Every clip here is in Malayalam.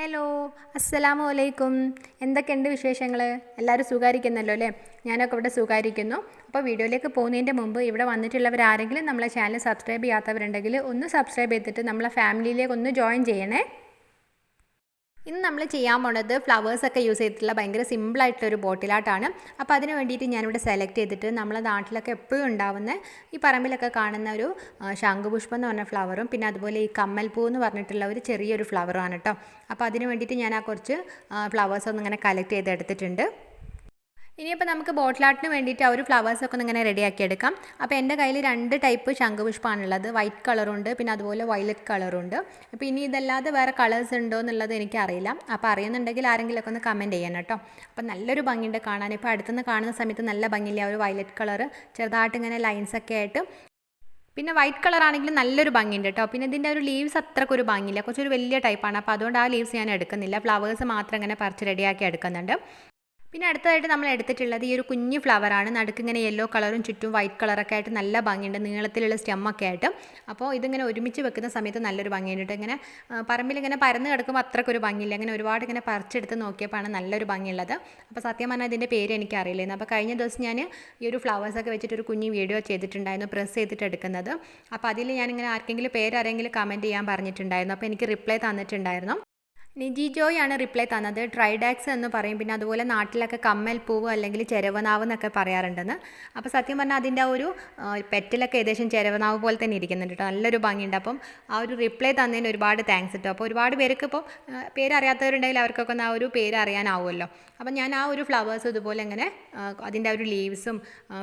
ഹലോ, അസ്സലാമു അലൈക്കും. എന്തൊക്കെയുണ്ട് വിശേഷങ്ങൾ? എല്ലാവരും സുഖമായിരിക്കുന്നല്ലോ അല്ലേ? ഞാനൊക്കെ ഇവിടെ സുഖമായിരിക്കുന്നു. അപ്പോൾ വീഡിയോയിലേക്ക് പോകുന്നതിൻ്റെ മുമ്പ് ഇവിടെ വന്നിട്ടുള്ളവരാരെങ്കിലും നമ്മളെ ചാനൽ സബ്സ്ക്രൈബ് ചെയ്യാത്തവരുണ്ടെങ്കിൽ ഒന്ന് സബ്സ്ക്രൈബ് ചെയ്തിട്ട് നമ്മളെ ഫാമിലിയിലേക്ക് ഒന്ന് ജോയിൻ ചെയ്യണേ. ഇന്ന് നമ്മൾ ചെയ്യാൻ പോണത് ഫ്ലവേഴ്സൊക്കെ യൂസ് ചെയ്തിട്ടുള്ള ഭയങ്കര സിമ്പിളായിട്ടുള്ളൊരു ബോട്ടിൽ ആർട്ടാണ്. അപ്പോൾ അതിന് വേണ്ടിയിട്ട് ഞാനിവിടെ സെലക്ട് ചെയ്തിട്ട് നമ്മളെ നാട്ടിലൊക്കെ എപ്പോഴും ഉണ്ടാവുന്ന ഈ പറമ്പിലൊക്കെ കാണുന്ന ഒരു ശംഖുപുഷ്പം എന്ന് പറഞ്ഞ ഫ്ലവറും പിന്നെ അതുപോലെ ഈ കമ്മൽപ്പൂ എന്ന് പറഞ്ഞിട്ടുള്ള ഒരു ചെറിയൊരു ഫ്ലവറുമാണ് കേട്ടോ. അപ്പോൾ അതിന് വേണ്ടിയിട്ട് ഞാൻ ആ കുറച്ച് ഫ്ലവേഴ്സൊന്നും ഇങ്ങനെ കളക്ട് ചെയ്തെടുത്തിട്ടുണ്ട്. ഇനിയിപ്പോൾ നമുക്ക് ബോട്ടിൽ ആർട്ടിന് വേണ്ടിയിട്ട് ആ ഒരു ഫ്ലവേഴ്സൊക്കെ ഒന്ന് ഇങ്ങനെ റെഡിയാക്കി എടുക്കാം. അപ്പോൾ എൻ്റെ കയ്യിൽ 2 ടൈപ്പ് ശംഖുപുഷ്പമാണുള്ളത്. വൈറ്റ് കളറുണ്ട്, പിന്നെ അതുപോലെ വയലറ്റ് കളറുണ്ട്. അപ്പോൾ ഇനി ഇതല്ലാതെ വേറെ കളേഴ്സ് ഉണ്ടോ എന്നുള്ളത് എനിക്കറിയില്ല. അപ്പോൾ അറിയുന്നുണ്ടെങ്കിൽ ആരെങ്കിലുമൊക്കെ ഒന്ന് കമൻറ്റ് ചെയ്യണം കേട്ടോ. അപ്പോൾ നല്ലൊരു ഭംഗിയുണ്ട് കാണാൻ. ഇപ്പോൾ അടുത്തുനിന്ന് കാണുന്ന സമയത്ത് നല്ല ഭംഗിയില്ല ആ ഒരു വയലറ്റ് കളർ ചെറുതായിട്ട് ഇങ്ങനെ ലൈൻസൊക്കെ ആയിട്ട്. പിന്നെ വൈറ്റ് കളർ ആണെങ്കിലും നല്ലൊരു ഭംഗിയുണ്ട് കേട്ടോ. പിന്നെ ഇതിൻ്റെ ഒരു ലീവ്സ് അത്രക്കൊരു ഭംഗിയില്ല, കുറച്ചൊരു വലിയ ടൈപ്പാണ്. അപ്പോൾ അതുകൊണ്ട് ആ ലീവ്സ് ഞാൻ എടുക്കുന്നില്ല, ഫ്ലവേഴ്സ് മാത്രം ഇങ്ങനെ പറിച്ച് റെഡിയാക്കി എടുക്കുന്നുണ്ട്. പിന്നെ അടുത്തതായിട്ട് നമ്മൾ എടുത്തിട്ടുള്ളത് ഈ ഒരു കുഞ്ഞ് ഫ്ലവറാണ്. നടുക്ക് ഇങ്ങനെ യെല്ലോ കളറും ചുറ്റും വൈറ്റ് കളറൊക്കെ ആയിട്ട് നല്ല ഭംഗിയുണ്ട്, നീളത്തിലുള്ള സ്റ്റെമ്മൊക്കെ ആയിട്ട്. അപ്പോൾ ഇതിങ്ങനെ ഒരുമിച്ച് വെക്കുന്ന സമയത്ത് നല്ലൊരു ഭംഗിയുണ്ട്. ഇങ്ങനെ പറമ്പിൽ ഇങ്ങനെ പരന്ന് കിടക്കുമ്പോൾ അത്രക്കൊരു ഭംഗിയില്ല. ഇങ്ങനെ ഒരുപാട് ഇങ്ങനെ പറിച്ചെടുത്ത് നോക്കിയപ്പോഴാണ് നല്ലൊരു ഭംഗിയുള്ളത്. അപ്പോൾ സത്യം പറഞ്ഞാൽ ഇതിൻ്റെ പേര് എനിക്കറിയില്ലായിരുന്നു. അപ്പോൾ കഴിഞ്ഞ ദിവസം ഞാൻ ഈ ഒരു ഫ്ലവേഴ്സൊക്കെ വെച്ചിട്ടൊരു കുഞ്ഞ് വീഡിയോ ചെയ്തിട്ടുണ്ടായിരുന്നു, പ്രസ് ചെയ്തിട്ട് എടുക്കുന്നത്. അപ്പോൾ അതിൽ ഞാനിങ്ങനെ ആർക്കെങ്കിലും പേരാരെങ്കിലും കമൻറ്റ് ചെയ്യാൻ പറഞ്ഞിട്ടുണ്ടായിരുന്നു. അപ്പോൾ എനിക്ക് റിപ്ലൈ തന്നിട്ടുണ്ടായിരുന്നു. നിജി ജോയ് ആണ് റിപ്ലൈ തന്നത്. ട്രൈഡാക്സ് എന്ന് പറയും. പിന്നെ അതുപോലെ നാട്ടിലൊക്കെ കമ്മൽ പൂവ് അല്ലെങ്കിൽ ചെരവനാവ് എന്നൊക്കെ പറയാറുണ്ടെന്ന്. അപ്പോൾ സത്യം പറഞ്ഞാൽ അതിൻ്റെ ആ ഒരു പെറ്റിലൊക്കെ ഏകദേശം ചെരവനാവ് പോലെ തന്നെ ഇരിക്കുന്നുണ്ട് കേട്ടോ. നല്ലൊരു ഭംഗിയുണ്ട്. അപ്പം ആ ഒരു റിപ്ലൈ തന്നതിന് ഒരുപാട് താങ്ക്സ് കേട്ടോ. അപ്പോൾ ഒരുപാട് പേർക്ക് ഇപ്പോൾ പേരറിയാത്തവരുണ്ടെങ്കിൽ അവർക്കൊക്കെ ഒന്ന് ആ ഒരു പേര് അറിയാനാവുമല്ലോ. അപ്പം ഞാൻ ആ ഒരു ഫ്ലവേഴ്സ് ഇതുപോലെ ഇങ്ങനെ അതിൻ്റെ ആ ഒരു ലീവ്സും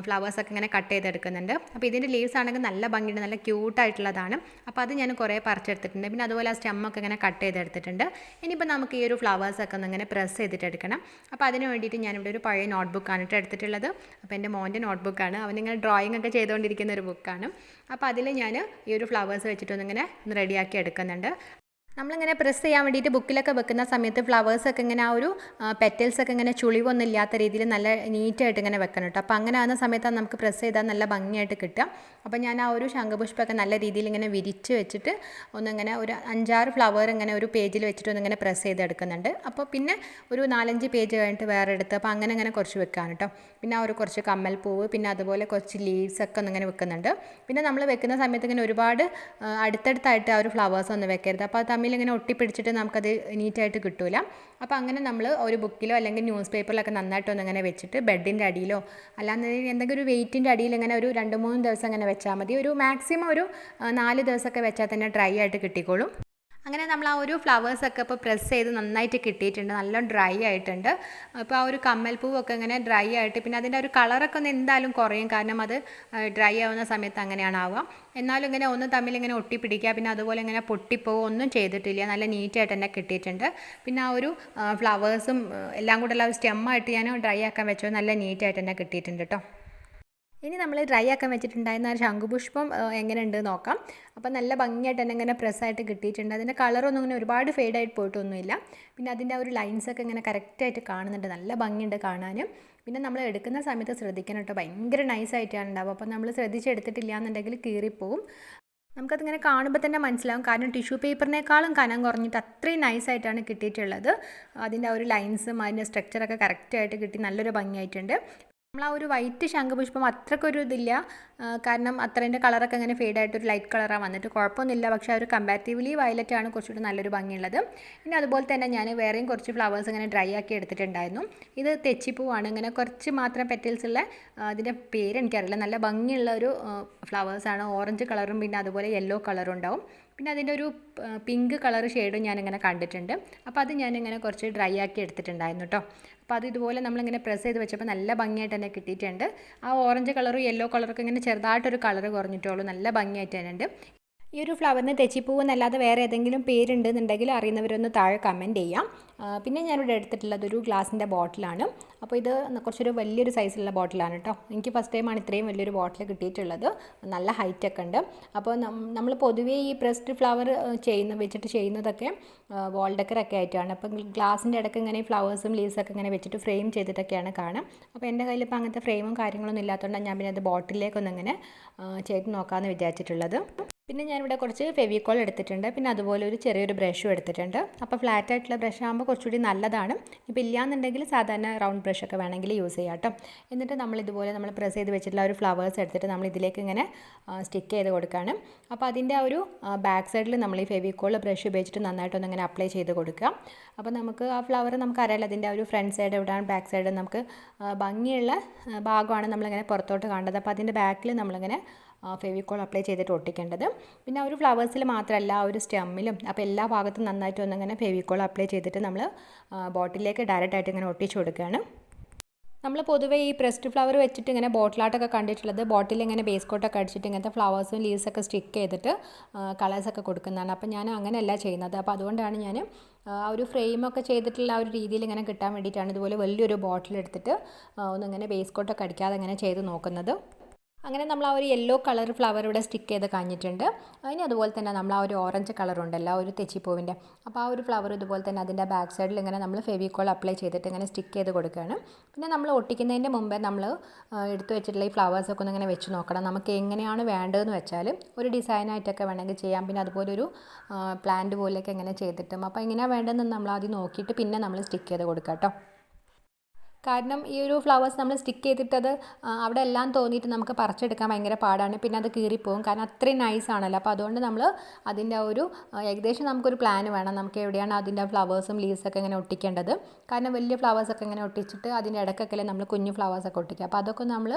ഫ്ലവേഴ്സൊക്കെ ഇങ്ങനെ കട്ട് ചെയ്തെടുക്കുന്നുണ്ട്. അപ്പോൾ ഇതിൻ്റെ ലീവ്സ് ആണെങ്കിൽ നല്ല ഭംഗിയുണ്ട്, നല്ല ക്യൂട്ടായിട്ടുള്ളതാണ്. അപ്പോൾ അത് ഞാൻ കുറേ പറിച്ചെടുത്തിട്ടുണ്ട്. പിന്നെ അതുപോലെ ആ സ്റ്റെമ്മൊക്കെ ഇങ്ങനെ കട്ട് ചെയ്തെടുത്തിട്ടുണ്ട്. ഇനിയിപ്പോൾ നമുക്ക് ഈ ഒരു ഫ്ലവേഴ്സൊക്കെ ഒന്ന് ഇങ്ങനെ പ്രസ് ചെയ്തിട്ട് എടുക്കണം. അപ്പോൾ അതിന് വേണ്ടിയിട്ട് ഞാനിവിടെ ഒരു പഴയ നോട്ട്ബുക്കാണ് കേട്ടോ എടുത്തിട്ടുള്ളത്. അപ്പോൾ എൻ്റെ മോൻ്റെ നോട്ട്ബുക്കാണ്, അവനിങ്ങനെ ഡ്രോയിങ് ഒക്കെ ചെയ്തുകൊണ്ടിരിക്കുന്ന ഒരു ബുക്കാണ്. അപ്പോൾ അതിൽ ഞാൻ ഈ ഒരു ഫ്ലവേഴ്സ് വെച്ചിട്ടൊന്നിങ്ങനെ റെഡിയാക്കി എടുക്കുന്നുണ്ട്. നമ്മളിങ്ങനെ പ്രസ് ചെയ്യാൻ വേണ്ടിയിട്ട് ബുക്കിലൊക്കെ വെക്കുന്ന സമയത്ത് ഫ്ലവേഴ്സൊക്കെ ഇങ്ങനെ ആ ഒരു പെറ്റൽസൊക്കെ ഇങ്ങനെ ചുളിവൊന്നും ഇല്ലാത്ത രീതിയിൽ നല്ല നീറ്റായിട്ട് ഇങ്ങനെ വെക്കണം കേട്ടോ. അപ്പോൾ അങ്ങനെ ആകുന്ന സമയത്താണ് നമുക്ക് പ്രസ് ചെയ്താൽ നല്ല ഭംഗിയായിട്ട് കിട്ടുക. അപ്പോൾ ഞാൻ ആ ഒരു ശംഖുപുഷ്പമൊക്കെ നല്ല രീതിയിൽ ഇങ്ങനെ വിരിച്ച് വെച്ചിട്ട് ഒന്നിങ്ങനെ ഒരു 5-6 ഫ്ലവർ ഇങ്ങനെ ഒരു പേജിൽ വെച്ചിട്ട് ഒന്നിങ്ങനെ പ്രസ് ചെയ്തെടുക്കുന്നുണ്ട്. അപ്പോൾ പിന്നെ ഒരു 4-5 പേജ് കഴിഞ്ഞിട്ട് വേറെ എടുത്ത് അപ്പോൾ അങ്ങനെ കുറച്ച് വെക്കാൻ കേട്ടോ. പിന്നെ ആ ഒരു കുറച്ച് കമ്മൽ പൂവ് പിന്നെ അതുപോലെ കുറച്ച് ലീവ്സൊക്കെ ഒന്നിങ്ങനെ വെക്കുന്നുണ്ട്. പിന്നെ നമ്മൾ വെക്കുന്ന സമയത്ത് ഇങ്ങനെ ഒരുപാട് അടുത്തടുത്തായിട്ട് ആ ഒരു ഫ്ലവേഴ്സ് ഒന്നും വെക്കരുത്. അപ്പോൾ അത് ഇങ്ങനെ ഒട്ടിപ്പിടിച്ചിട്ട് നമുക്കത് നീറ്റായിട്ട് കിട്ടില്ല. അപ്പോൾ അങ്ങനെ നമ്മൾ ഒരു ബുക്കിലോ അല്ലെങ്കിൽ ന്യൂസ് പേപ്പറിലൊക്കെ നന്നായിട്ടൊന്ന് ഇങ്ങനെ വെച്ചിട്ട് ബെഡിൻ്റെ അടിയിലോ അല്ലാതെ എന്തെങ്കിലും ഒരു വെയിറ്റിൻ്റെ അടിയിൽ ഇങ്ങനെ ഒരു 2-3 ദിവസം ഇങ്ങനെ വെച്ചാൽ മതി. ഒരു മാക്സിമം ഒരു 4 ദിവസമൊക്കെ വെച്ചാൽ തന്നെ ഡ്രൈ ആയിട്ട് കിട്ടിക്കോളും. അങ്ങനെ നമ്മൾ ആ ഒരു ഫ്ലവേഴ്സൊക്കെ ഇപ്പോൾ പ്രസ് ചെയ്ത് നന്നായിട്ട് കിട്ടിയിട്ടുണ്ട്, നല്ല ഡ്രൈ ആയിട്ടുണ്ട്. അപ്പോൾ ആ ഒരു കമ്മൽ പൂവൊക്കെ ഇങ്ങനെ ഡ്രൈ ആയിട്ട് പിന്നെ അതിൻ്റെ ഒരു കളറൊക്കെ ഒന്ന് എന്തായാലും കുറയും, കാരണം അത് ഡ്രൈ ആവുന്ന സമയത്ത് അങ്ങനെയാണ് ആവുക. എന്നാലും ഇങ്ങനെ ഒന്ന് തമ്മിൽ ഇങ്ങനെ ഒട്ടിപ്പിടിക്കുക പിന്നെ അതുപോലെ ഇങ്ങനെ പൊട്ടിപ്പോവുക ഒന്നും ചെയ്തിട്ടില്ല, നല്ല നീറ്റായിട്ട് തന്നെ കിട്ടിയിട്ടുണ്ട്. പിന്നെ ആ ഒരു ഫ്ലവേഴ്സും എല്ലാം കൂടെ ഉള്ള സ്റ്റെമ്മായിട്ട് ഞാൻ ഡ്രൈ ആക്കാൻ വെച്ചത് നല്ല നീറ്റായിട്ട് തന്നെ കിട്ടിയിട്ടുണ്ട് കേട്ടോ. ഇനി നമ്മൾ ഡ്രൈ ആക്കാൻ വെച്ചിട്ടുണ്ടായിരുന്ന ആ ശംഖുപുഷ്പം എങ്ങനെയുണ്ട് നോക്കാം. അപ്പോൾ നല്ല ഭംഗിയായിട്ട് തന്നെ ഇങ്ങനെ പ്രസ്സായിട്ട് കിട്ടിയിട്ടുണ്ട്. അതിൻ്റെ കളറൊന്നും ഇങ്ങനെ ഒരുപാട് ഫെയ്ഡായിട്ട് പോയിട്ടൊന്നുമില്ല. പിന്നെ അതിൻ്റെ ആ ഒരു ലൈൻസൊക്കെ ഇങ്ങനെ കറക്റ്റായിട്ട് കാണുന്നുണ്ട്, നല്ല ഭംഗിയുണ്ട് കാണാൻ. പിന്നെ നമ്മൾ എടുക്കുന്ന സമയത്ത് ശ്രദ്ധിക്കണം കേട്ടോ, ഭയങ്കര നൈസായിട്ടാണ് ഉണ്ടാവുക. അപ്പോൾ നമ്മൾ ശ്രദ്ധിച്ചെടുത്തിട്ടില്ല എന്നുണ്ടെങ്കിൽ കീറിപ്പോവും. നമുക്കതിങ്ങനെ കാണുമ്പോൾ തന്നെ മനസ്സിലാവും, കാരണം ടിഷ്യൂ പേപ്പറിനേക്കാളും കനം കുറഞ്ഞിട്ട് അത്രയും നൈസായിട്ടാണ് കിട്ടിയിട്ടുള്ളത്. അതിൻ്റെ ആ ഒരു ലൈൻസും അതിൻ്റെ സ്ട്രക്ചറൊക്കെ കറക്റ്റായിട്ട് കിട്ടി, നല്ലൊരു ഭംഗിയായിട്ടുണ്ട്. നമ്മൾ ആ ഒരു വൈറ്റ് ശംഖുപുഷ്പം അത്രക്കൊരു ഇതില്ല, കാരണം അത്രേൻ്റെ കളറൊക്കെ അങ്ങനെ ഫെയ്ഡായിട്ടൊരു ലൈറ്റ് കളറാണ് വന്നിട്ട് കുഴപ്പമൊന്നുമില്ല. പക്ഷേ ആ ഒരു കമ്പാരിറ്റീവ്ലി വയലറ്റാണ് കുറച്ചുകൂടി നല്ലൊരു ഭംഗിയുള്ളത്. പിന്നെ അതുപോലെ തന്നെ ഞാൻ വേറെയും കുറച്ച് ഫ്ലവേഴ്സ് ഇങ്ങനെ ഡ്രൈ ആക്കി എടുത്തിട്ടുണ്ടായിരുന്നു. ഇത് തെച്ചിപ്പൂവാണ്, ഇങ്ങനെ കുറച്ച് മാത്രം പെറ്റൽസ് ഉള്ള, അതിൻ്റെ പേര് എനിക്കറിയില്ല, നല്ല ഭംഗിയുള്ള ഒരു ഫ്ലവേഴ്സാണ്. ഓറഞ്ച് കളറും പിന്നെ അതുപോലെ യെല്ലോ കളറും ഉണ്ടാവും. പിന്നെ അതിൻ്റെ ഒരു പിങ്ക് കളർ ഷെയ്ഡും ഞാനിങ്ങനെ കണ്ടിട്ടുണ്ട്. അപ്പോൾ അത് ഞാനിങ്ങനെ കുറച്ച് ഡ്രൈ ആക്കി എടുത്തിട്ടുണ്ടായിരുന്നു കേട്ടോ. അപ്പോൾ അത് ഇതുപോലെ നമ്മളിങ്ങനെ പ്രസ് ചെയ്ത് വെച്ചപ്പോൾ നല്ല ഭംഗിയായിട്ട് തന്നെ കിട്ടിയിട്ടുണ്ട്. ആ ഓറഞ്ച് കളറും യെല്ലോ കളറൊക്കെ ഇങ്ങനെ ചെറുതായിട്ടൊരു കളർ കുറഞ്ഞിട്ടുള്ളൂ, നല്ല ഭംഗിയായിട്ട് തന്നെ ഉണ്ട്. ഈ ഒരു ഫ്ലവറിന് തെച്ചിപ്പൂവ് എന്നല്ലാതെ വേറെ ഏതെങ്കിലും പേരുണ്ടെന്നുണ്ടെങ്കിൽ അറിയുന്നവരൊന്ന് താഴെ കമൻറ്റ് ചെയ്യാം. പിന്നെ ഞാനിവിടെ എടുത്തിട്ടുള്ളത് ഒരു ഗ്ലാസിൻ്റെ ബോട്ടിലാണ്. അപ്പോൾ ഇത് കുറച്ചൊരു വലിയൊരു സൈസിലുള്ള ബോട്ടിലാണ് കേട്ടോ. എനിക്ക് ഫസ്റ്റ് ടൈമാണ് ഇത്രയും വലിയൊരു ബോട്ടിൽ കിട്ടിയിട്ടുള്ളത്, നല്ല ഹൈറ്റൊക്കെ ഉണ്ട്. അപ്പോൾ നമ്മൾ പൊതുവേ ഈ പ്രസ്ഡ് ഫ്ലവർ വെച്ചിട്ട് ചെയ്യുന്നതൊക്കെ വാൾ ഡെക്കറൊക്കെ ആയിട്ടാണ്. അപ്പം ഗ്ലാസിൻ്റെ ഇടയ്ക്ക് ഇങ്ങനെ ഫ്ലവേഴ്സും ലീവ്സൊക്കെ ഇങ്ങനെ വെച്ചിട്ട് ഫ്രെയിം ചെയ്തിട്ടൊക്കെയാണ് കാണാം. അപ്പോൾ എൻ്റെ കയ്യിൽ ഇപ്പോൾ അങ്ങനത്തെ ഫ്രെയിമും കാര്യങ്ങളൊന്നും ഇല്ലാത്തതുകൊണ്ടാണ് ഞാൻ പിന്നെ അത് ബോട്ടിലേക്കൊന്നിങ്ങനെ ചെയ്ത് നോക്കാമെന്ന് വിചാരിച്ചിട്ടുള്ളത്. പിന്നെ ഞാനിവിടെ കുറച്ച് ഫെവിക്കോൾ എടുത്തിട്ടുണ്ട്. പിന്നെ അതുപോലെ ഒരു ചെറിയൊരു ബ്രഷും എടുത്തിട്ടുണ്ട്. അപ്പോൾ ഫ്ലാറ്റ് ആയിട്ടുള്ള ബ്രഷ് ആകുമ്പോൾ കുറച്ചുകൂടി നല്ലതാണ്. ഇപ്പോൾ ഇല്ലയെന്നുണ്ടെങ്കിൽ സാധാരണ റൗണ്ട് ബ്രഷൊക്കെ വേണമെങ്കിൽ യൂസ് ചെയ്യാം കേട്ടോ. എന്നിട്ട് നമ്മളിതുപോലെ നമ്മൾ പ്രസ് ചെയ്ത് വെച്ചിട്ടുള്ള ഒരു ഫ്ലവേഴ്സ് എടുത്തിട്ട് നമ്മൾ ഇതിലേക്ക് ഇങ്ങനെ സ്റ്റിക്ക് ചെയ്ത് കൊടുക്കുകയാണ്. അപ്പോൾ അതിൻ്റെ ഒരു ബാക്ക് സൈഡിൽ നമ്മൾ ഈ ഫെവിക്കോൾ ബ്രഷ് ഉപയോഗിച്ചിട്ട് നന്നായിട്ടൊന്ന് ഇങ്ങനെ അപ്ലൈ ചെയ്ത് കൊടുക്കുക. അപ്പോൾ നമുക്ക് ആ ഫ്ലവർ നമുക്കറിയാലോ അതിൻ്റെ ഒരു ഫ്രണ്ട് സൈഡ് എവിടെയാണ് ബാക്ക് സൈഡ് നമുക്ക് ഭംഗിയുള്ള ഭാഗമാണ് നമ്മളിങ്ങനെ പുറത്തോട്ട് കാണേണ്ടത്. അപ്പോൾ അതിൻ്റെ ബാക്കിൽ നമ്മളിങ്ങനെ ഫെവിക്കോൾ അപ്ലൈ ചെയ്തിട്ട് ഒട്ടിക്കേണ്ടത്. പിന്നെ ആ ഒരു ഫ്ലവേഴ്സിൽ മാത്രമല്ല ആ ഒരു സ്റ്റെമ്മിലും അപ്പോൾ എല്ലാ ഭാഗത്തും നന്നായിട്ട് ഒന്നിങ്ങനെ ഫെവിക്കോൾ അപ്ലൈ ചെയ്തിട്ട് നമ്മൾ ബോട്ടിലേക്ക് ഡയറക്റ്റായിട്ട് ഇങ്ങനെ ഒട്ടിച്ചു കൊടുക്കുകയാണ്. നമ്മൾ പൊതുവേ ഈ പ്രസ്ഡ് ഫ്ലവർ വെച്ചിട്ട് ഇങ്ങനെ ബോട്ടിലാട്ടൊക്കെ കണ്ടിട്ടുള്ളത് ബോട്ടിൽ ഇങ്ങനെ ബേസ് കോട്ടൊക്കെ അടിച്ചിട്ട് ഇങ്ങനത്തെ ഫ്ലവേഴ്സും ലീവ്സൊക്കെ സ്റ്റിക്ക് ചെയ്തിട്ട് കളേഴ്സൊക്കെ കൊടുക്കുന്നതാണ്. അപ്പോൾ ഞാൻ അങ്ങനെയല്ല ചെയ്യുന്നത്. അപ്പോൾ അതുകൊണ്ടാണ് ഞാൻ ആ ഒരു ഫ്രെയിമൊക്കെ ചെയ്തിട്ടുള്ള ആ ഒരു രീതിയിൽ ഇങ്ങനെ കിട്ടാൻ വേണ്ടിയിട്ടാണ് ഇതുപോലെ വലിയൊരു ബോട്ടിൽ എടുത്തിട്ട് ഒന്നിങ്ങനെ ബേസ് കോട്ടൊക്കെ അടിക്കാതെ ഇങ്ങനെ ചെയ്ത് നോക്കുന്നത്. അങ്ങനെ നമ്മൾ ആ ഒരു യെല്ലോ കളർ ഫ്ലവർ ഇവിടെ സ്റ്റിക്ക് ചെയ്ത് കഴിഞ്ഞിട്ടുണ്ട്. അതിന് അതുപോലെ തന്നെ നമ്മൾ ആ ഒരു ഓറഞ്ച് കളർ ഉണ്ടല്ലോ ഒരു തെച്ചിപ്പൂവിൻ്റെ, അപ്പോൾ ആ ഒരു ഫ്ലവർ ഇതുപോലെ തന്നെ അതിൻ്റെ ബാക്ക് സൈഡിൽ ഇങ്ങനെ നമ്മൾ ഫെവിക്കോൾ അപ്ലൈ ചെയ്തിട്ട് ഇങ്ങനെ സ്റ്റിക്ക് ചെയ്ത് കൊടുക്കുകയാണ്. പിന്നെ നമ്മൾ ഒട്ടിക്കുന്നതിൻ്റെ മുമ്പേ നമ്മൾ എടുത്തു വെച്ചിട്ടുള്ള ഈ ഫ്ലവേഴ്സൊക്കെ ഒന്ന് ഇങ്ങനെ വെച്ച് നോക്കണം. നമുക്ക് എങ്ങനെയാണ് വേണ്ടതെന്ന് വെച്ചാൽ ഒരു ഡിസൈനായിട്ടൊക്കെ വേണമെങ്കിൽ ചെയ്യാം. പിന്നെ അതുപോലെ ഒരു പ്ലാന്റ് പോലെയൊക്കെ ഇങ്ങനെ ചെയ്തിട്ടും അപ്പോൾ എങ്ങനെയാണ് വേണ്ടതെന്ന് നമ്മൾ ആദ്യം നോക്കിയിട്ട് പിന്നെ നമ്മൾ സ്റ്റിക്ക് ചെയ്ത് കൊടുക്കാം കേട്ടോ. കാരണം ഈ ഒരു ഫ്ലവേഴ്സ് നമ്മൾ സ്റ്റിക്ക് ചെയ്തിട്ടത് അവിടെ എല്ലാം തോന്നിയിട്ട് നമുക്ക് പറിച്ചെടുക്കാൻ ഭയങ്കര പാടാണ്. പിന്നെ അത് കീറിപ്പോവും കാരണം അത്രയും നൈസ് ആണല്ലോ. അപ്പോൾ അതുകൊണ്ട് നമ്മൾ അതിൻ്റെ ഒരു ഏകദേശം നമുക്കൊരു പ്ലാൻ വേണം. നമുക്ക് എവിടെയാണ് അതിൻ്റെ ഫ്ലവേഴ്സും ലീവ്സൊക്കെ ഇങ്ങനെ ഒട്ടിക്കേണ്ടത്. കാരണം വലിയ ഫ്ലവേഴ്സൊക്കെ ഇങ്ങനെ ഒട്ടിച്ചിട്ട് അതിൻ്റെ ഇടയ്ക്കൊക്കെ നമ്മൾ കുഞ്ഞു ഫ്ലവേഴ്സൊക്കെ ഒട്ടിക്കുക. അപ്പോൾ അതൊക്കെ നമ്മൾ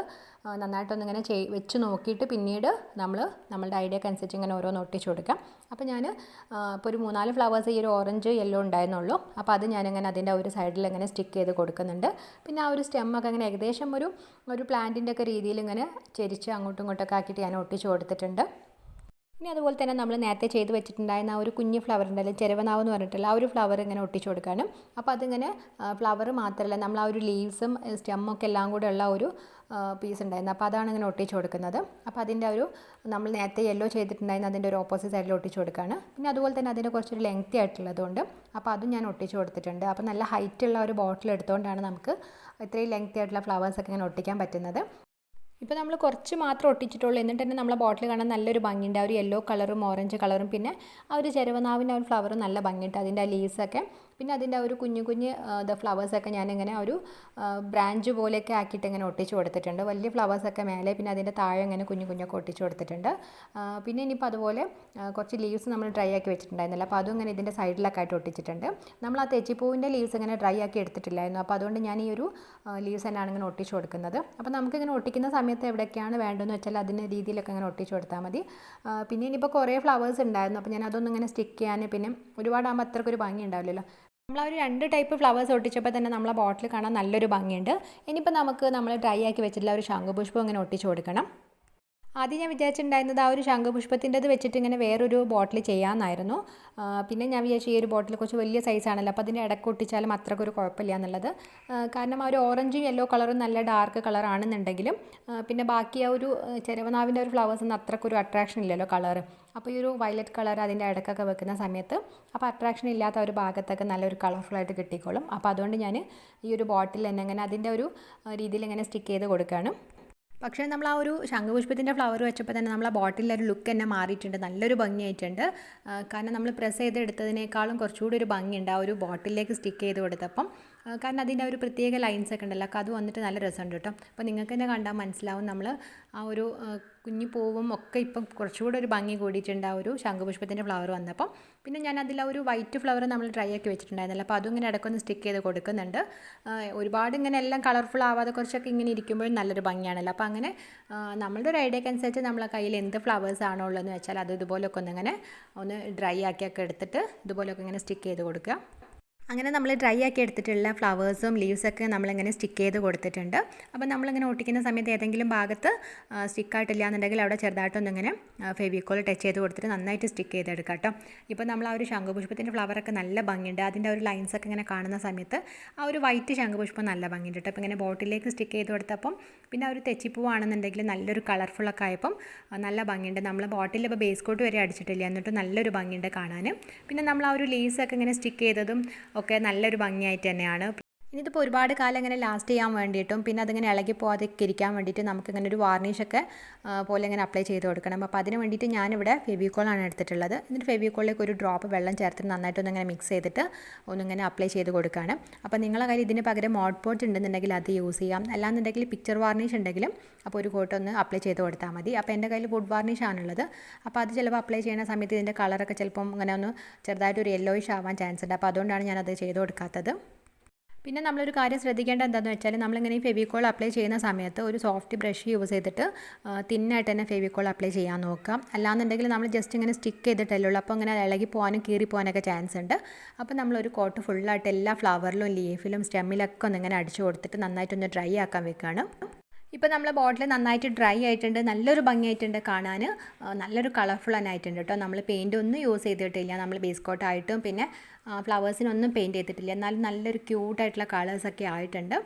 നന്നായിട്ടൊന്നിങ്ങനെ വെച്ച് നോക്കിയിട്ട് പിന്നീട് നമ്മളുടെ ഐഡിയക്ക് അനുസരിച്ച് ഇങ്ങനെ ഓരോന്ന് ഒട്ടിച്ച് കൊടുക്കാം. അപ്പോൾ ഞാൻ ഇപ്പോൾ ഒരു 3-4 ഫ്ലവേഴ്സ് ഈ ഒരു ഓറഞ്ച് യെല്ലോ ഉണ്ടായിരുന്നുള്ളൂ. അപ്പോൾ അത് ഞാനിങ്ങനെ അതിൻ്റെ ഒരു സൈഡിൽ ഇങ്ങനെ സ്റ്റിക്ക് ചെയ്ത് കൊടുക്കുന്നുണ്ട്. പിന്നെ ആ ഒരു സ്റ്റെമ്മൊക്കെ അങ്ങനെ ഏകദേശം ഒരു പ്ലാന്റിൻ്റെ ഒക്കെ രീതിയിൽ ഇങ്ങനെ ചെരിച്ച് അങ്ങോട്ടും ഇങ്ങോട്ടൊക്കെ ആക്കിയിട്ട് ഞാൻ ഒട്ടിച്ച് കൊടുത്തിട്ടുണ്ട്. ഇനി അതുപോലെ തന്നെ നമ്മൾ നേരത്തെ ചെയ്ത് വെച്ചിട്ടുണ്ടായിരുന്ന ആ ഒരു കുഞ്ഞ് ഫ്ലവർ ഉണ്ടല്ലോ ചെരവനാവ് എന്ന് പറഞ്ഞിട്ടുള്ള ആ ഒരു ഫ്ലവർ ഇങ്ങനെ ഒട്ടിച്ച് കൊടുക്കാനും. അപ്പോൾ അതിങ്ങനെ ഫ്ലവർ മാത്രമല്ല നമ്മൾ ആ ഒരു ലീവ്സും സ്റ്റെമ്മൊക്കെ എല്ലാം കൂടെ ഉള്ള ഒരു പീസ് ഉണ്ടായിരുന്നു. അപ്പോൾ അതാണ് ഇങ്ങനെ ഒട്ടിച്ച് കൊടുക്കുന്നത്. അപ്പോൾ അതിൻ്റെ ഒരു നമ്മൾ നേരത്തെ യെല്ലോ ചെയ്തിട്ടുണ്ടായിരുന്ന അതിൻ്റെ ഒരു ഓപ്പോസിറ്റ് സൈഡിൽ ഒട്ടിച്ച് കൊടുക്കുകയാണ്. പിന്നെ അതുപോലെ തന്നെ അതിൻ്റെ കുറച്ചൊരു ലെങ്തി ആയിട്ടുള്ളതുകൊണ്ട് അപ്പോൾ അതും ഞാൻ ഒട്ടിച്ച് കൊടുത്തിട്ടുണ്ട്. അപ്പോൾ നല്ല ഹൈറ്റുള്ള ഒരു ബോട്ടിൽ എടുത്തുകൊണ്ടാണ് നമുക്ക് ഇത്രയും ലെങ്തി ആയിട്ടുള്ള ഫ്ലവേഴ്സൊക്കെ ഇങ്ങനെ ഒട്ടിക്കാൻ പറ്റുന്നത്. ഇപ്പോൾ നമ്മൾ കുറച്ച് മാത്രം ഒട്ടിച്ചിട്ടുള്ളൂ. എന്നിട്ട് തന്നെ നമ്മളെ ബോട്ടിൽ കാണാൻ നല്ലൊരു ഭംഗിയുണ്ട്. ആ ഒരു യെല്ലോ കളറും ഓറഞ്ച് കളറും പിന്നെ ആ ഒരു ചെരവനാവിൻ്റെ ആ ഒരു ഫ്ലവറും നല്ല ഭംഗിയുണ്ട്. അതിൻ്റെ ആ ലീവ്സൊക്കെ പിന്നെ അതിൻ്റെ ആ ഒരു കുഞ്ഞു ഫ്ലവേഴ്സൊക്കെ ഞാനിങ്ങനെ ഒരു ബ്രാഞ്ച് പോലെയൊക്കെ ആക്കിയിട്ട് ഇങ്ങനെ ഒട്ടിച്ച് കൊടുത്തിട്ടുണ്ട്. വലിയ ഫ്ലവേഴ്സൊക്കെ മേലെ പിന്നെ അതിൻ്റെ താഴെ ഇങ്ങനെ കുഞ്ഞൊക്കെ ഒട്ടിച്ച് കൊടുത്തിട്ടുണ്ട്. പിന്നെ ഇനിയിപ്പോൾ അതുപോലെ കുറച്ച് ലീവ്സ് നമ്മൾ ഡ്രൈ ആക്കി വെച്ചിട്ടുണ്ടായിരുന്നില്ല. അപ്പോൾ അതും ഇങ്ങനെ ഇതിൻ്റെ സൈഡിലൊക്കെ ആയിട്ട് ഒട്ടിച്ചിട്ടുണ്ട്. നമ്മൾ ആ തെച്ചിപ്പൂവിൻ്റെ ലീവ്സ് ഇങ്ങനെ ഡ്രൈ ആക്കി എടുത്തിട്ടില്ലായിരുന്നു. അപ്പോൾ അതുകൊണ്ട് ഞാൻ ഈ ഒരു ലീവ്സ് തന്നെയാണ് ഇങ്ങനെ ഒട്ടിച്ച് കൊടുക്കുന്നത്. അപ്പോൾ നമുക്കിങ്ങനെ ഒട്ടിക്കുന്ന സമയത്ത് എവിടെയൊക്കെയാണ് വേണ്ടതെന്ന് വെച്ചാൽ അതിൻ്റെ രീതിയിലൊക്കെ ഇങ്ങനെ ഒട്ടിച്ച് കൊടുത്താൽ മതി. പിന്നെ ഇനിയിപ്പോൾ കുറേ ഫ്ലവേഴ്സ് ഉണ്ടായിരുന്നു. അപ്പോൾ ഞാൻ അതൊന്നും ഇങ്ങനെ സ്റ്റിക്ക് ചെയ്യാൻ പിന്നെ ഒരുപാടാകുമ്പോൾ അത്രയ്ക്കൊരു ഭംഗി ഉണ്ടാവില്ലല്ലോ. നമ്മൾ ആ ഒരു 2 ടൈപ്പ് ഫ്ലവേഴ്സ് ഒട്ടിച്ചപ്പോൾ തന്നെ നമ്മളെ ബോട്ടിൽ കാണാൻ നല്ലൊരു ഭംഗിയുണ്ട്. ഇനിയിപ്പോൾ നമുക്ക് നമ്മൾ ഡ്രൈ ആക്കി വെച്ചിട്ടുള്ള ഒരു ശംഖുപുഷ്പം ഇങ്ങനെ ഒട്ടിച്ച് കൊടുക്കണം. ആദ്യം ഞാൻ വിചാരിച്ചിട്ടുണ്ടായിരുന്നത് ആ ഒരു ശംഖുപുഷ്പത്തിൻ്റെത് വെച്ചിട്ട് ഇങ്ങനെ വേറൊരു ബോട്ടിൽ ചെയ്യാമെന്നായിരുന്നു. പിന്നെ ഞാൻ വിചാരിച്ചു ഈ ഒരു ബോട്ടിൽ കുറച്ച് വലിയ സൈസാണല്ലോ അപ്പോൾ അതിൻ്റെ ഇടയ്ക്ക് ഒട്ടിച്ചാലും അത്രയ്ക്കൊരു കുഴപ്പമില്ല എന്നുള്ളത്. കാരണം ആ ഒരു ഓറഞ്ചും യെല്ലോ കളറും നല്ല ഡാർക്ക് കളറാണെന്നുണ്ടെങ്കിലും പിന്നെ ബാക്കി ആ ഒരു ചെരവനാവിൻ്റെ ഒരു ഫ്ലവേഴ്സൊന്നും അത്രയ്ക്കൊരു അട്രാക്ഷൻ ഇല്ലല്ലോ കളറ്. അപ്പോൾ ഈ ഒരു വയലറ്റ് കളർ അതിൻ്റെ ഇടയ്ക്കൊക്കെ വെക്കുന്ന സമയത്ത് അപ്പോൾ അട്രാക്ഷൻ ഇല്ലാത്ത ഒരു ഭാഗത്തൊക്കെ നല്ലൊരു കളർഫുള്ളായിട്ട് കിട്ടിക്കോളും. അപ്പോൾ അതുകൊണ്ട് ഞാൻ ഈ ഒരു ബോട്ടിൽ തന്നെ ഇങ്ങനെ അതിൻ്റെ ഒരു രീതിയിൽ ഇങ്ങനെ സ്റ്റിക്ക് ചെയ്ത് കൊടുക്കുകയാണ്. പക്ഷേ നമ്മൾ ആ ഒരു ശംഖുപുഷ്പത്തിൻ്റെ ഫ്ലവർ വെച്ചപ്പോൾ തന്നെ നമ്മൾ ആ ബോട്ടിലിൻ്റെ ഒരു ലുക്ക് തന്നെ മാറിയിട്ടുണ്ട്. നല്ലൊരു ഭംഗിയായിട്ടുണ്ട്. കാരണം നമ്മൾ പ്രസ് ചെയ്തെടുത്തതിനേക്കാളും കുറച്ചുകൂടി ഒരു ഭംഗിയുണ്ട് ആ ഒരു ബോട്ടിലേക്ക് സ്റ്റിക്ക് ചെയ്ത് കൊടുത്തപ്പം. കാരണം അതിൻ്റെ ഒരു പ്രത്യേക ലൈൻസൊക്കെ ഉണ്ടല്ലോ അപ്പോൾ അത് വന്നിട്ട് നല്ല രസമുണ്ട് കേട്ടോ. അപ്പോൾ നിങ്ങൾക്ക് തന്നെ കണ്ടാൽ മനസ്സിലാവും നമ്മൾ ആ ഒരു കുഞ്ഞു പൂവും ഒക്കെ ഇപ്പം കുറച്ചുകൂടെ ഒരു ഭംഗി കൂടിയിട്ടുണ്ട് ആ ഒരു ശംഖുപുഷ്പത്തിൻ്റെ ഫ്ലവർ വന്നപ്പം. പിന്നെ ഞാൻ അതിൽ ആ ഒരു വൈറ്റ് ഫ്ലവർ നമ്മൾ ഡ്രൈ ആക്കി വെച്ചിട്ടുണ്ടായിരുന്നല്ലോ അപ്പോൾ അതും ഇങ്ങനെ ഇടയ്ക്കൊന്ന് സ്റ്റിക്ക് ചെയ്ത് കൊടുക്കുന്നുണ്ട്. ഒരുപാട് ഇങ്ങനെ എല്ലാം കളർഫുൾ ആവാതെ കുറച്ചൊക്കെ ഇങ്ങനെ ഇരിക്കുമ്പോഴും നല്ലൊരു ഭംഗിയാണല്ലോ. അപ്പോൾ അങ്ങനെ നമ്മളുടെ ഒരു ഐഡിയക്ക് അനുസരിച്ച് നമ്മളെ കയ്യിൽ എന്ത് ഫ്ലവേഴ്സ് ആണോ ഉള്ളതെന്ന് വെച്ചാൽ അത് ഇതുപോലൊക്കെ ഒന്ന് ഡ്രൈ ആക്കിയൊക്കെ എടുത്തിട്ട് ഇതുപോലൊക്കെ ഇങ്ങനെ സ്റ്റിക്ക് ചെയ്ത് കൊടുക്കുക. അങ്ങനെ നമ്മൾ ഡ്രൈ ആക്കി എടുത്തിട്ടുള്ള ഫ്ലവേഴ്സും ലീവ്സൊക്കെ നമ്മളിങ്ങനെ സ്റ്റിക്ക് ചെയ്ത് കൊടുത്തിട്ടുണ്ട്. അപ്പോൾ നമ്മളിങ്ങനെ ഒട്ടിക്കുന്ന സമയത്ത് ഏതെങ്കിലും ഭാഗത്ത് സ്റ്റിക്കായിട്ടില്ല എന്നുണ്ടെങ്കിൽ അവിടെ ചെറുതായിട്ടൊന്നിങ്ങനെ ഫെവിക്കോൾ ടച്ച് ചെയ്ത് കൊടുത്തിട്ട് നന്നായിട്ട് സ്റ്റിക്ക് ചെയ്തെടുക്കാം കേട്ടോ. ഇപ്പോൾ നമ്മൾ ആ ഒരു ശംഖുപുഷ്പത്തിൻ്റെ ഫ്ലവറൊക്കെ നല്ല ഭംഗിയുണ്ട്. അതിൻ്റെ ഒരു ലൈൻസൊക്കെ ഇങ്ങനെ കാണുന്ന സമയത്ത് ആ ഒരു വൈറ്റ് ശംഖുപുഷ്പം നല്ല ഭംഗിയുണ്ട് കേട്ടോ. അപ്പോൾ ഇങ്ങനെ ബോട്ടിലേക്ക് സ്റ്റിക്ക് ചെയ്ത് കൊടുത്തപ്പം പിന്നെ ആ ഒരു തെച്ചിപ്പൂവാണെന്നുണ്ടെങ്കിൽ നല്ലൊരു കളർഫുള്ളൊക്കെ ആയപ്പം നല്ല ഭംഗിയുണ്ട്. നമ്മൾ ബോട്ടിൽ ഇപ്പോൾ ബേസ് കോട്ട് വരെ അടിച്ചിട്ടില്ല എന്നിട്ട് നല്ലൊരു ഭംഗിയുണ്ട് കാണാൻ. പിന്നെ നമ്മൾ ആ ഒരു ലീവ്സൊക്കെ ഇങ്ങനെ സ്റ്റിക്ക് ചെയ്തതും ഒക്കെ നല്ലൊരു ഭംഗിയായിട്ട് തന്നെയാണ്. ഇനിയിതിപ്പോൾ ഒരുപാട് കാലം ഇങ്ങനെ ലാസ്റ്റ് ചെയ്യാൻ വേണ്ടിയിട്ടും പിന്നെ അതിങ്ങനെ ഇളകി പോകാതൊക്കെ ഇരിക്കാൻ വേണ്ടിയിട്ട് നമുക്കിങ്ങനെ ഒരു വാർണിഷൊക്കെ പോലെ ഇങ്ങനെ അപ്ലൈ ചെയ്ത് കൊടുക്കണം. അപ്പോൾ അതിന് വേണ്ടിയിട്ട് ഞാനിവിടെ ഫെവിക്കോളാണ് എടുത്തിട്ടുള്ളത്. എന്നിട്ട് ഫെവിക്കോളിലേക്ക് ഒരു ഡ്രോപ്പ് വെള്ളം ചേർത്തിട്ട് നന്നായിട്ടൊന്നിങ്ങനെ മിക്സ് ചെയ്തിട്ട് ഒന്നിങ്ങനെ അപ്ലൈ ചെയ്ത് കൊടുക്കുകയാണ്. അപ്പോൾ നിങ്ങളുടെ കയ്യിൽ ഇതിന് പകരം മോഡ് പോട്ട് ഉണ്ടെന്നുണ്ടെങ്കിൽ അത് യൂസ് ചെയ്യാം. അല്ലാന്നുണ്ടെങ്കിൽ പിക്ചർ വാർണിഷ് ഉണ്ടെങ്കിലും അപ്പോൾ ഒരു കോട്ടൊന്ന് അപ്ലൈ ചെയ്ത് കൊടുത്താൽ മതി. അപ്പോൾ എൻ്റെ കയ്യിൽ വുഡ് വാർണിഷ് ആണുള്ളത്. അപ്പോൾ അത് ചിലപ്പോൾ അപ്ലൈ ചെയ്യുന്ന സമയത്ത് ഇതിൻ്റെ കളറൊക്കെ ചിലപ്പം ഇങ്ങനെ ഒന്ന് ചെറുതായിട്ടൊരു യെല്ലോയിഷ് ആവാൻ ചാൻസ് ഉണ്ട്. അപ്പോൾ അതുകൊണ്ടാണ് ഞാനത് ചെയ്ത് കൊടുക്കാത്തത്. പിന്നെ നമ്മളൊരു കാര്യം ശ്രദ്ധിക്കേണ്ടത് എന്താണെന്ന് വെച്ചാൽ നമ്മളിങ്ങനെ ഈ ഫെവിക്കോൾ അപ്ലൈ ചെയ്യുന്ന സമയത്ത് ഒരു സോഫ്റ്റ് ബ്രഷ് യൂസ് ചെയ്തിട്ട് തിന്നായിട്ട് തന്നെ ഫെവിക്കോൾ അപ്ലൈ ചെയ്യാൻ നോക്കാം. അല്ലാന്നുണ്ടെങ്കിൽ നമ്മൾ ജസ്റ്റ് ഇങ്ങനെ സ്റ്റിക്ക് ചെയ്തിട്ടല്ലേ ഉള്ളൂ. അപ്പോൾ ഇങ്ങനെ ഇളകി പോകാനും കീറി പോകാനൊക്കെ ചാൻസ് ഉണ്ട്. അപ്പോൾ നമ്മളൊരു കോട്ട് ഫുള്ളായിട്ട് എല്ലാ ഫ്ലവറിലും ലീഫിലും സ്റ്റെമ്മിലൊക്കെ ഒന്നിങ്ങനെ അടിച്ചു കൊടുത്തിട്ട് നന്നായിട്ടൊന്ന് ഡ്രൈ ആക്കാൻ വെക്കുകയാണ്. ഇപ്പോൾ നമ്മളെ ബോട്ടിൽ നന്നായിട്ട് ഡ്രൈ ആയിട്ടുണ്ട്, നല്ലൊരു ഭംഗിയായിട്ടുണ്ട് കാണാൻ, നല്ലൊരു കളർഫുൾ തന്നെ ആയിട്ടുണ്ട് കേട്ടോ. നമ്മൾ പെയിൻ്റ് ഒന്നും യൂസ് ചെയ്തിട്ടില്ല, നമ്മൾ ബേസ് കോട്ടായിട്ടും പിന്നെ ഫ്ലവേഴ്സിനൊന്നും പെയിൻറ്റ് ചെയ്തിട്ടില്ല. എന്നാലും നല്ലൊരു ക്യൂട്ടായിട്ടുള്ള കളേഴ്സൊക്കെ ആയിട്ടുണ്ട്.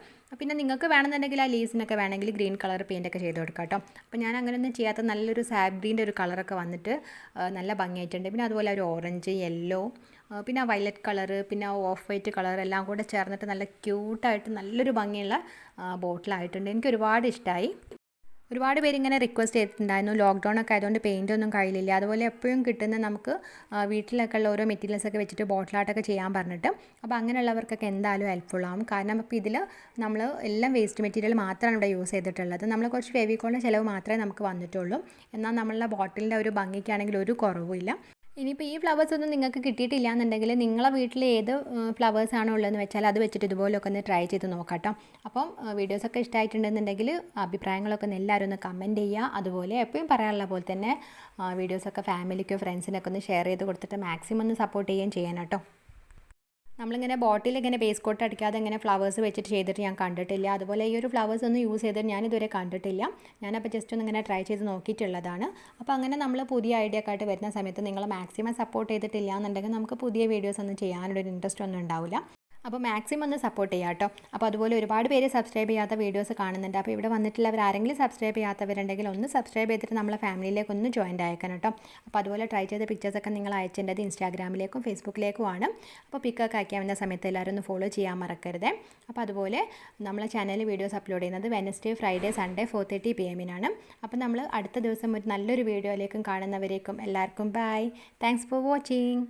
പിന്നെ നിങ്ങൾക്ക് വേണമെന്നുണ്ടെങ്കിൽ ആ ലീവ്സിനൊക്കെ വേണമെങ്കിൽ ഗ്രീൻ കളർ പെയിൻ്റൊക്കെ ചെയ്ത് കൊടുക്കാം കേട്ടോ. അപ്പോൾ ഞാൻ അങ്ങനെയൊന്നും ചെയ്യാത്ത നല്ലൊരു സാബ്രീൻ്റെ ഒരു കളറൊക്കെ വന്നിട്ട് നല്ല ഭംഗിയായിട്ടുണ്ട്. പിന്നെ അതുപോലെ ഒരു ഓറഞ്ച്, യെല്ലോ, പിന്നെ വയലറ്റ് കളറ്, പിന്നെ ഓഫ് വൈറ്റ് കളർ എല്ലാം കൂടെ ചേർന്നിട്ട് നല്ല ക്യൂട്ടായിട്ട് നല്ലൊരു ഭംഗിയുള്ള ബോട്ടിലായിട്ടുണ്ട്. എനിക്ക് ഒരുപാട് ഇഷ്ടമായി. ഒരുപാട് പേര് ഇങ്ങനെ റിക്വസ്റ്റ് ചെയ്തിട്ടുണ്ടായിരുന്നു. ലോക്ക്ഡൗൺ ഒക്കെ ആയതുകൊണ്ട് പെയിൻ്റ് ഒന്നും കയ്യിലില്ല, അതുപോലെ എപ്പോഴും കിട്ടുന്ന നമുക്ക് വീട്ടിലൊക്കെ ഉള്ള ഓരോ മെറ്റീരിയൽസൊക്കെ വെച്ചിട്ട് ബോട്ടിലായിട്ടൊക്കെ ചെയ്യാൻ പറഞ്ഞിട്ട്. അപ്പോൾ അങ്ങനെയുള്ളവർക്കൊക്കെ എന്തായാലും ഹെൽപ്ഫുൾ ആവും. കാരണം അപ്പോൾ ഇതിൽ നമ്മൾ എല്ലാം വേസ്റ്റ് മെറ്റീരിയൽ മാത്രമാണ് ഇവിടെ യൂസ് ചെയ്തിട്ടുള്ളത്. നമ്മൾ കുറച്ച് ഫെവിക്കോളിൻ്റെ ചിലവ് മാത്രമേ നമുക്ക് വന്നിട്ടുള്ളൂ. എന്നാൽ നമ്മളുടെ ബോട്ടിലിൻ്റെ ഒരു ഭംഗിക്കാണെങ്കിൽ ഒരു കുറവുമില്ല. ഇനിയിപ്പോൾ ഈ ഫ്ലവേഴ്സ് ഒന്നും നിങ്ങൾക്ക് കിട്ടിയിട്ടില്ല എന്നുണ്ടെങ്കിൽ നിങ്ങളെ വീട്ടിൽ ഏത് ഫ്ലവേഴ്സാണോ ഉള്ളതെന്ന് വെച്ചാൽ അത് വെച്ചിട്ട് ഇതുപോലെയൊക്കെ ഒന്ന് ട്രൈ ചെയ്ത് നോക്കാം. അപ്പം വീഡിയോസൊക്കെ ഇഷ്ടമായിട്ടുണ്ടെന്നുണ്ടെങ്കിൽ അഭിപ്രായങ്ങളൊക്കെ ഒന്ന് എല്ലാവരും ഒന്ന് കമൻറ്റ് ചെയ്യുക. അതുപോലെ എപ്പോഴും പറയാനുള്ള പോലെ തന്നെ വീഡിയോസൊക്കെ ഫാമിലിക്കോ ഫ്രണ്ട്സിനൊക്കെ ഒന്ന് ഷെയർ ചെയ്ത് കൊടുത്തിട്ട് മാക്സിമം ഒന്ന് സപ്പോർട്ട് ചെയ്യുകയും ചെയ്യണം കേട്ടോ. നമ്മളിങ്ങനെ ബോട്ടിൽ ഇങ്ങനെ ബേസ് കോട്ട് അടിക്കാതെ ഇങ്ങനെ ഫ്ലവേഴ്സ് വെച്ചിട്ട് ചെയ്തിട്ട് ഞാൻ കണ്ടിട്ടില്ല. അതുപോലെ ഈ ഒരു ഫ്ലവേഴ്സ് ഒന്നും യൂസ് ചെയ്തിട്ട് ഞാനിതുവരെ കണ്ടിട്ടില്ല. ഞാനപ്പോൾ ജസ്റ്റ് ഒന്ന് ഇങ്ങനെ ട്രൈ ചെയ്ത് നോക്കിയിട്ടുള്ളതാണ്. അപ്പോൾ അങ്ങനെ നമ്മൾ പുതിയ ഐഡിയ ഒക്കെ ആയിട്ട് വരുന്ന സമയത്ത് നിങ്ങൾ മാക്സിമം സപ്പോർട്ട് ചെയ്തിട്ടില്ല എന്നുണ്ടെങ്കിൽ നമുക്ക് പുതിയ വീഡിയോസ് ഒന്നും ചെയ്യാനൊരു ഇൻട്രസ്റ്റ് ഒന്നും ഉണ്ടാവില്ല. അപ്പോൾ മാക്സിമം ഒന്ന് സപ്പോർട്ട് ചെയ്യാം കേട്ടോ. അപ്പോൾ അതുപോലെ ഒരുപാട് പേര് സബ്സ്ക്രൈബ് ചെയ്യാത്ത വീഡിയോസ് കാണുന്നുണ്ട്. അപ്പോൾ ഇവിടെ വന്നിട്ടുള്ളവർ ആരെങ്കിലും സബ്സ്ക്രൈബ് ചെയ്യാത്തവരുണ്ടെങ്കിൽ ഒന്ന് സബ്സ്ക്രൈബ് ചെയ്തിട്ട് നമ്മളെ ഫാമിലിയിലേക്ക് ഒന്ന് ജോയിൻ ആയേക്കണം കേട്ടോ. അപ്പോൾ അതുപോലെ ട്രൈ ചെയ്ത പിക്ചേഴ്സൊക്കെ നിങ്ങൾ അയച്ചേണ്ടത് ഇൻസ്റ്റാഗ്രാമിലേക്കും ഫേസ്ബുക്കിലേക്കുമാണ്. അപ്പോൾ പിക്കൊക്കെ അയക്കാവുന്ന സമയത്ത് എല്ലാവരും ഒന്ന് ഫോളോ ചെയ്യാൻ മറക്കരുത്. അപ്പോൾ അതുപോലെ നമ്മളെ ചാനലിൽ വീഡിയോസ് അപ്ലോഡ് ചെയ്യുന്നത് വെനസ്ഡേ, ഫ്രൈഡേ, സൺഡേ 4:30 PM. അപ്പോൾ നമ്മൾ അടുത്ത ദിവസം ഒരു നല്ലൊരു വീഡിയോയിലേക്കും കാണുന്നവരേക്കും എല്ലാവർക്കും ബൈ. Thanks for watching.